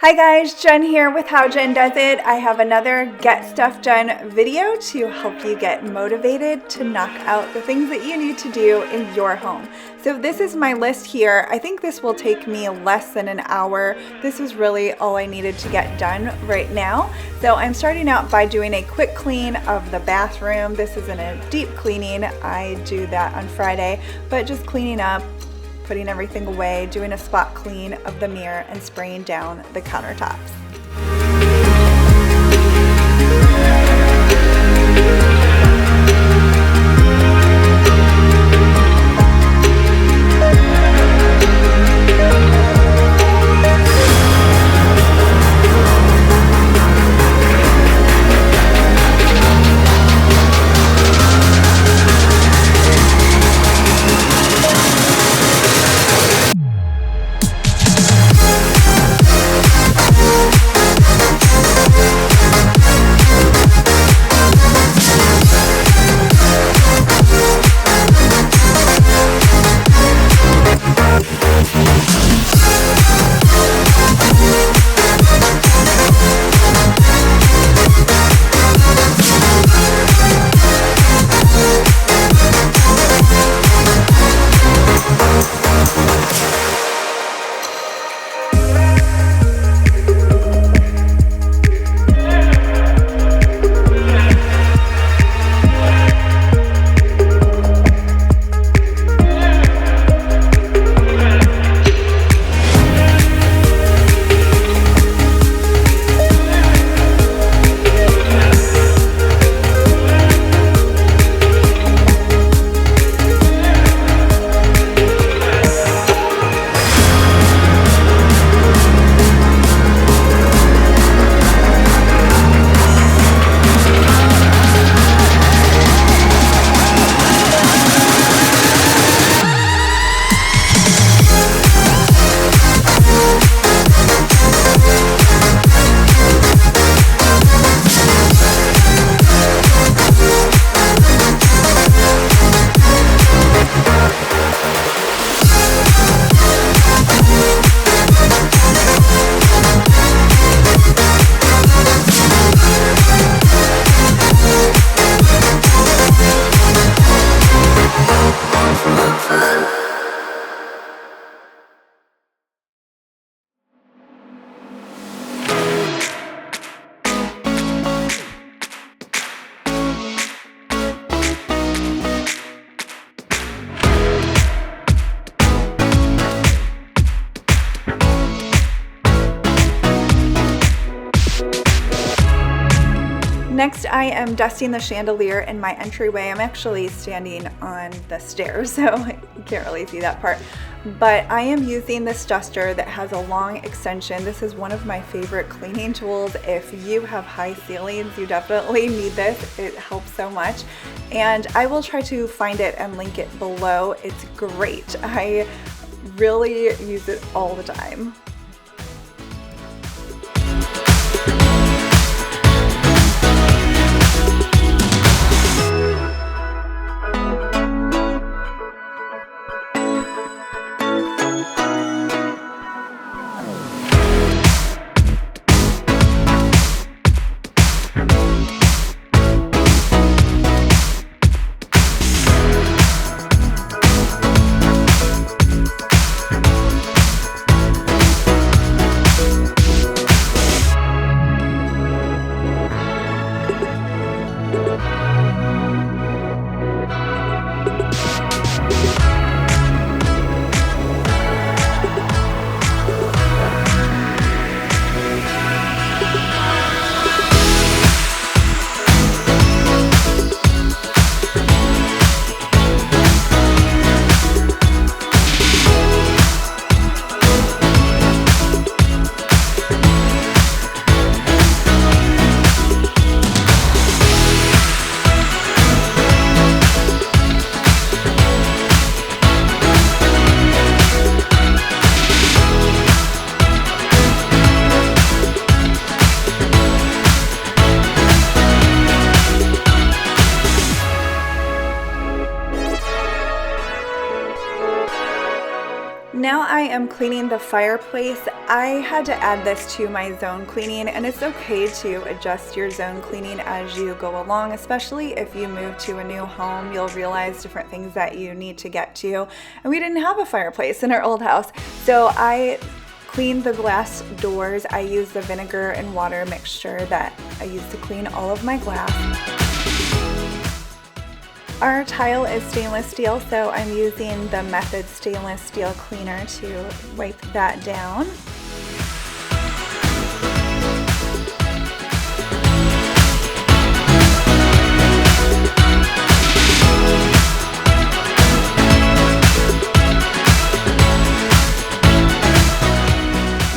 Hi guys, Jen here with How Jen Does It. I have another Get Stuff Done video to help you get motivated to knock out the things that you need to do in your home. So this is my list here. I think this will take me less than an hour. This is really all I needed to get done right now. So I'm starting out by doing a quick clean of the bathroom. This isn't a deep cleaning. I do that on Friday, but just cleaning up, putting everything away, doing a spot clean of the mirror, and spraying down the countertops. Next, I am dusting the chandelier in my entryway. I'm actually standing on the stairs, so you can't really see that part. But I am using this duster that has a long extension. This is one of my favorite cleaning tools. If you have high ceilings, you definitely need this. It helps so much. And I will try to find it and link it below. It's great. I really use it all the time. am cleaning the fireplace. I had to add this to my zone cleaning, and it's okay to adjust your zone cleaning as you go along, especially if you move to a new home. You'll realize different things that you need to get to. And we didn't have a fireplace in our old house, so I cleaned the glass doors. I used the vinegar and water mixture that I used to clean all of my glass. Our tile is stainless steel, so I'm using the Method stainless steel cleaner to wipe that down.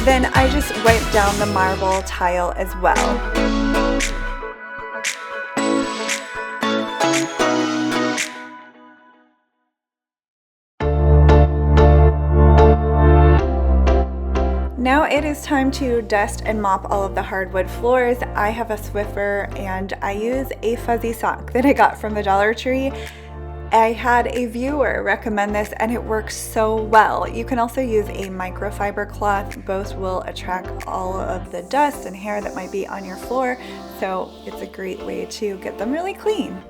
Then I just wipe down the marble tile as well. Now it is time to dust and mop all of the hardwood floors. I have a Swiffer and I use a fuzzy sock that I got from the Dollar Tree. I had a viewer recommend this and it works so well. You can also use a microfiber cloth. Both will attract all of the dust and hair that might be on your floor, so it's a great way to get them really clean.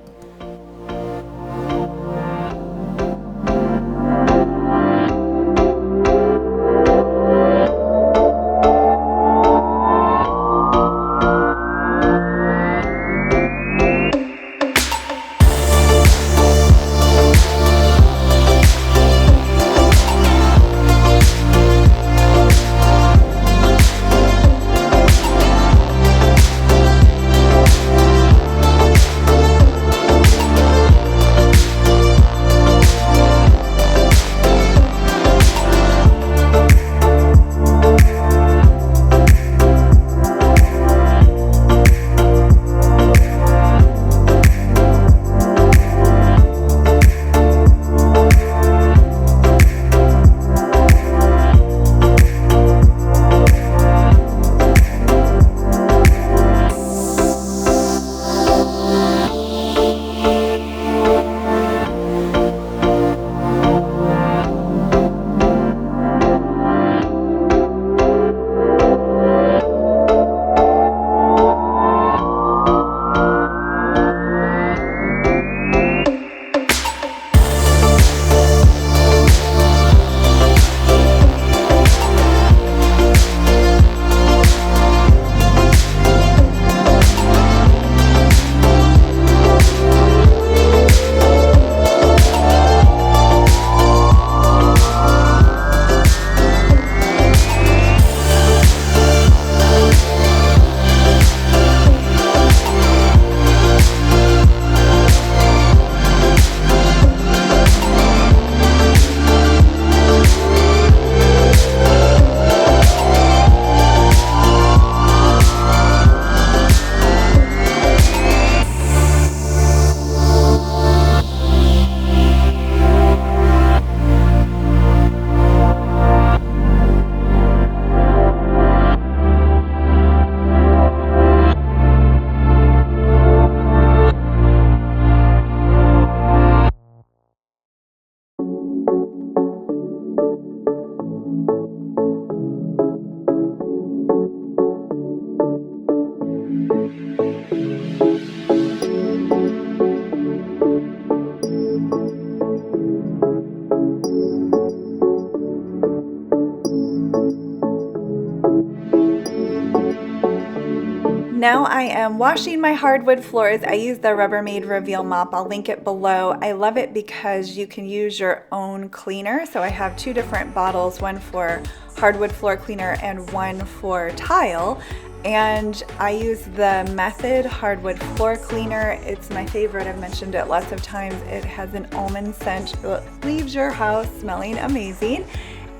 Now I am washing my hardwood floors. I use the Rubbermaid Reveal Mop. I'll link it below. I love it because you can use your own cleaner. So I have two different bottles, one for hardwood floor cleaner and one for tile. And I use the Method hardwood floor cleaner. It's my favorite. I've mentioned it lots of times. It has an almond scent. It leaves your house smelling amazing.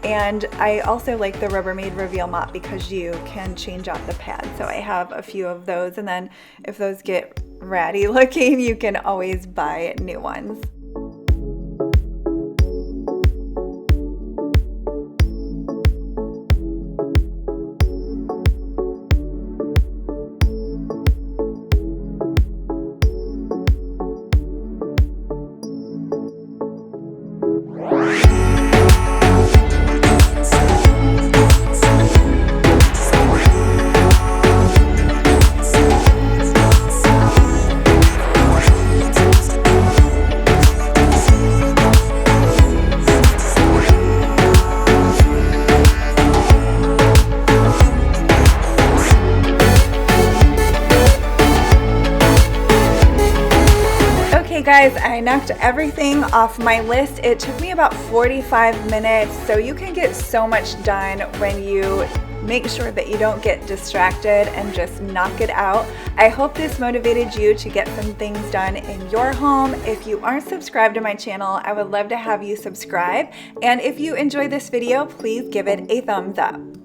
And I also like the Rubbermaid Reveal Mop because you can change out the pad. So I have a few of those, and then if those get ratty looking, you can always buy new ones. guys, I knocked everything off my list. It took me about 45 minutes, so you can get so much done when you make sure that you don't get distracted and just knock it out. I hope this motivated you to get some things done in your home. If you aren't subscribed to my channel, I would love to have you subscribe. And if you enjoy this video, please give it a thumbs up.